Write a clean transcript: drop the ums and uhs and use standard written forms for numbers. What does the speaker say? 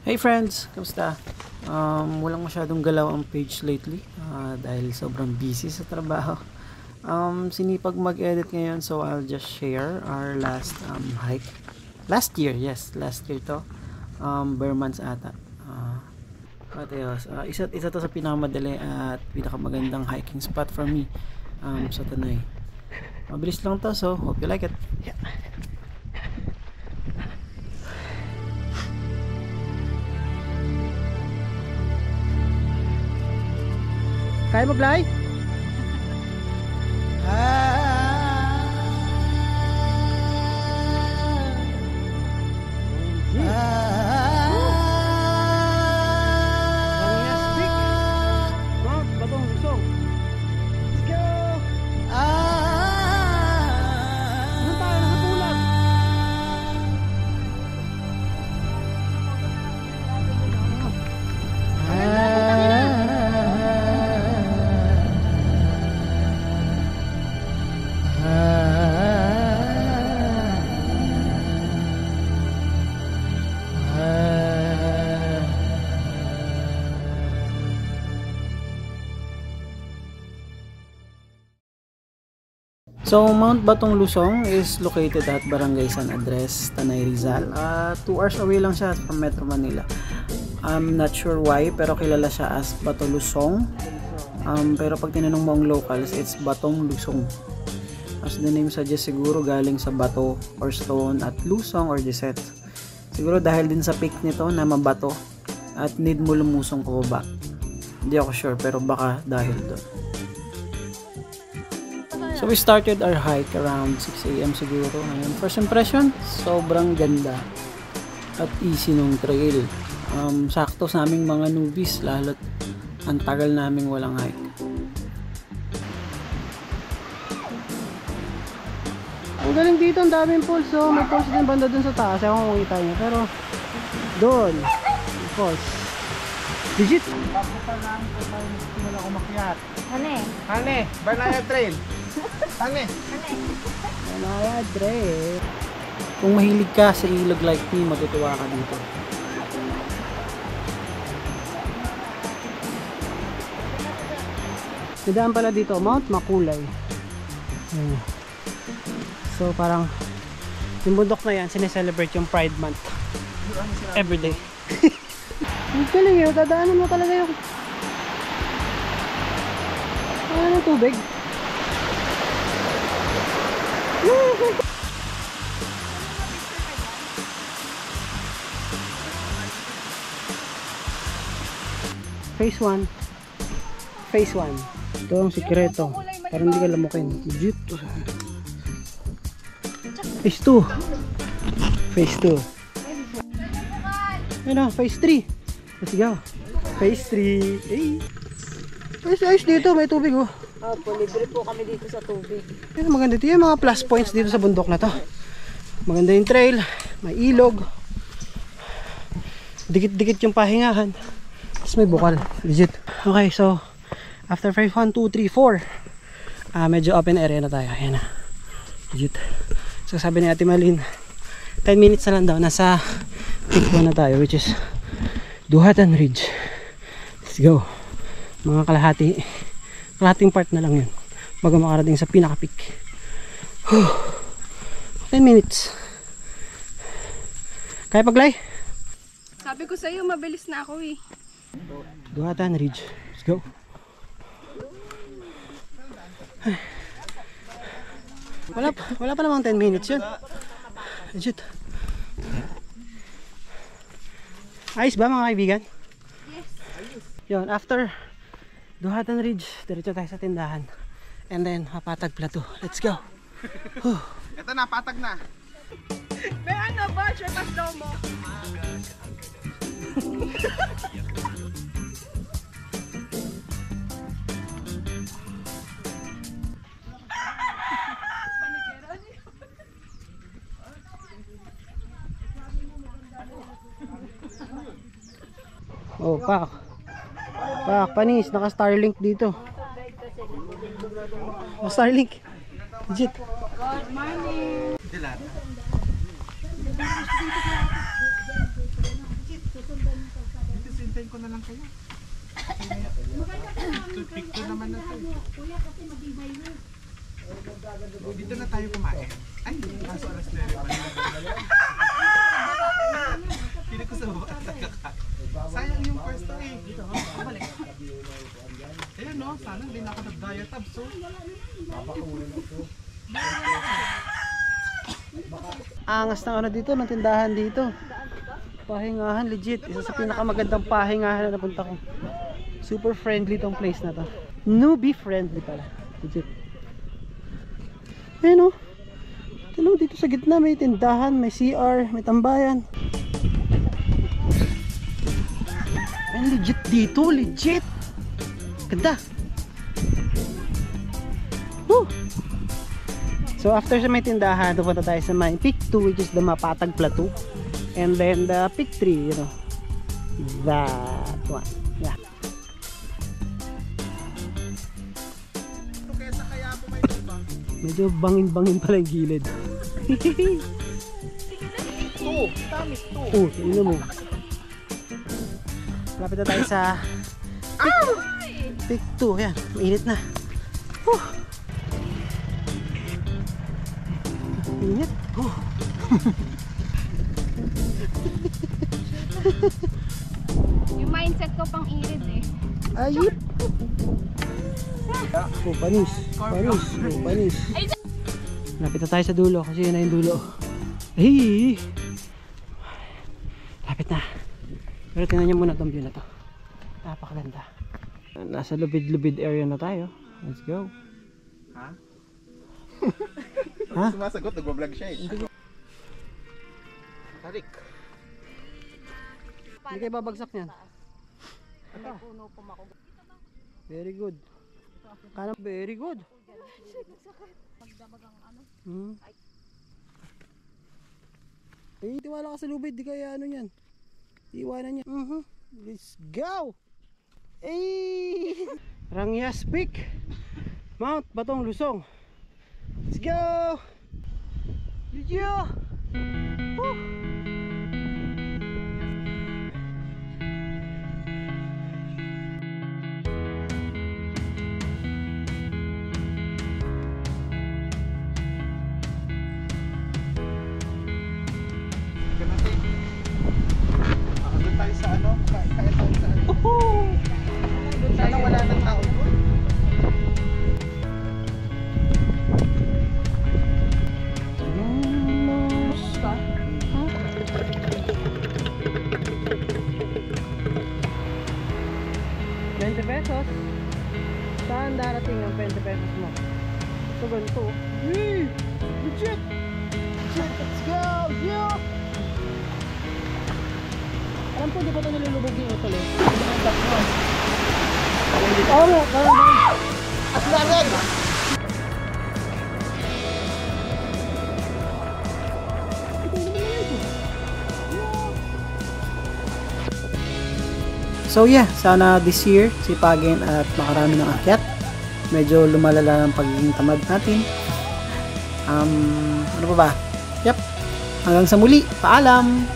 Hey friends, kamusta? Walang masyadong galaw ang page lately dahil sobrang busy sa trabaho. Sinipag mag-edit ngayon, so I'll just share our last hike. Last year to. Bare months ata. Isa to sa pinakamadali at pinakamagandang hiking spot for me sa Tanay. Mabilis lang to, so hope you like it. Yeah. Kaya maglay? So, Mount Batong Lusong is located at Barangay San Andres, Tanay Rizal. 2 hours away lang siya from Metro Manila. I'm not sure why, pero kilala siya as Bato Lusong. Pero pag tinanong mo ang locals, it's Batong Lusong. As the name suggests, siguro galing sa bato or stone at lusong or deset. Siguro dahil din sa peak nito na mabato at need mo lumusong pababa. Hindi ako sure, pero baka dahil doon. So we started our hike around 6 AM siguro. Ngayon, first impression, sobrang ganda at easy nung trail. Sakto sa aming mga newbies, lalo't ang tagal naming walang hike. Ang galing dito, ang daming falls. So may falls din banda dun sa taas. Ewan kung kita nyo, pero doon, falls. Digit! Papunta namin kung may simula kumakyat. Hane, Banaya Trail. Hane. Banaya Trail. Kung mahilig ka sa ilog like me, matutuwa ka dito. Nadaan pala dito, Mount Makulay. So parang yung bundok na yan, sineselebrate yung Pride Month everyday. Ang galing yun, dadaanan mo talaga yung ano, tubig. Phase 1. Phase 1. Ito ang sikreto para hindi ka lamukin. Legit. Phase 2. Phase 2. Ayun na, phase 3. Let's go. Phase 3. Hey. Ayos dito, may tubig oh. Opo, libre po kami dito sa tubig. Ayun, maganda dito yung mga plus points dito sa bundok na to. Maganda yung trail, may ilog. Dikit-dikit yung pahingahan. Tapos may bukal, legit. Okay, so after phase 1, 2, 3, 4, medyo open area na tayo. Ayan na, legit. So sabi ni Ate Malin, 10 minutes na lang daw, nasa peak 1 na tayo, which is Duhatan Ridge. Let's go. Mga kalahating part na lang yun bago makarating sa pinaka-peak. 10 minutes. Kaya paglay? Sabi ko sa'yo, mabilis na ako eh. Duhatan Ridge. Let's go. Wala pa namang 10 minutes yun. Legit. Ayos ba mga kaibigan? Yes. Yun, after Duhatan Ridge, diretso tayo sa tindahan. And then, Hapatag Plateau. Let's go. Ito na, patag na. May ano ba? Share pa slow mo. Oh, pak. Pak, panis, naka Starlink dito. Starlink. Legit. Good morning. Dito, sintayin ko na lang kayo. Picture naman na to. Dito na tayo kumain. Ay, kaso alas 9 pa na. Pili ko sa baba at nagkakain. Sayang yung pwesto eh. Dito, balik. Ayun no, sana hindi na ako nag-diet tab. So, Angas ng ano dito, ng tindahan dito. Pahingahan, legit. Isa sa pinakamagandang pahingahan na napunta ko. Super friendly tong place na to. Newbie friendly pala. Legit. Ayun o. Tignan mo dito sa gitna, may tindahan, may CR, may tambayan. Ayun, legit dito, legit. Ganda. Woo! So after sa may tindahan, pupunta tayo sa may peak 2, which is the Mapatag Plateau. And then the peak 3, you know. That one. Yeah. kesa kaya po may lubang. Medyo bangin-bangin pala yung gilid. Tamis to. Oh, tingnan mo. Lapit na tayo sa peak 2. Yan, mainit na. Init. Yung mindset ko pang irid eh. Ayip. Oh, panis. Panis. Oh, panis. Lapit na tayo sa dulo kasi yun na yung dulo. Ay! Lapit na. Pero tingnan nyo muna itong view na to. Napakaganda. Nasa lubid-lubid area na tayo. Let's go. Ha? Ha? Sumasagot, nagbablog siya eh. Tarik. Hindi kayo babagsak niyan. Very good. Kanan, very good. Eh, tiwala ka sa lubid, di kaya ano yan. Iwanan niya. Let's go! Eh! Rangyas Peak, Mount Batong Lusong. Let's go! Yeah! Woo! Doon tayo sa ano? Kaya tayo sa ano? Sana wala ng tao doon. $20. Saan darating ang $20 mo? So ganito. Yee! Legit! Legit! Let's go! Yeah! Alam ko, di ba ito nilulubog yung utol eh? Oo nga, parang Aslaran! So yeah, sana this year sipagin at makarami ng akyat. Medyo lumalala ang pagiging tamad natin. Ano pa ba? Yep. Hanggang sa muli. Paalam!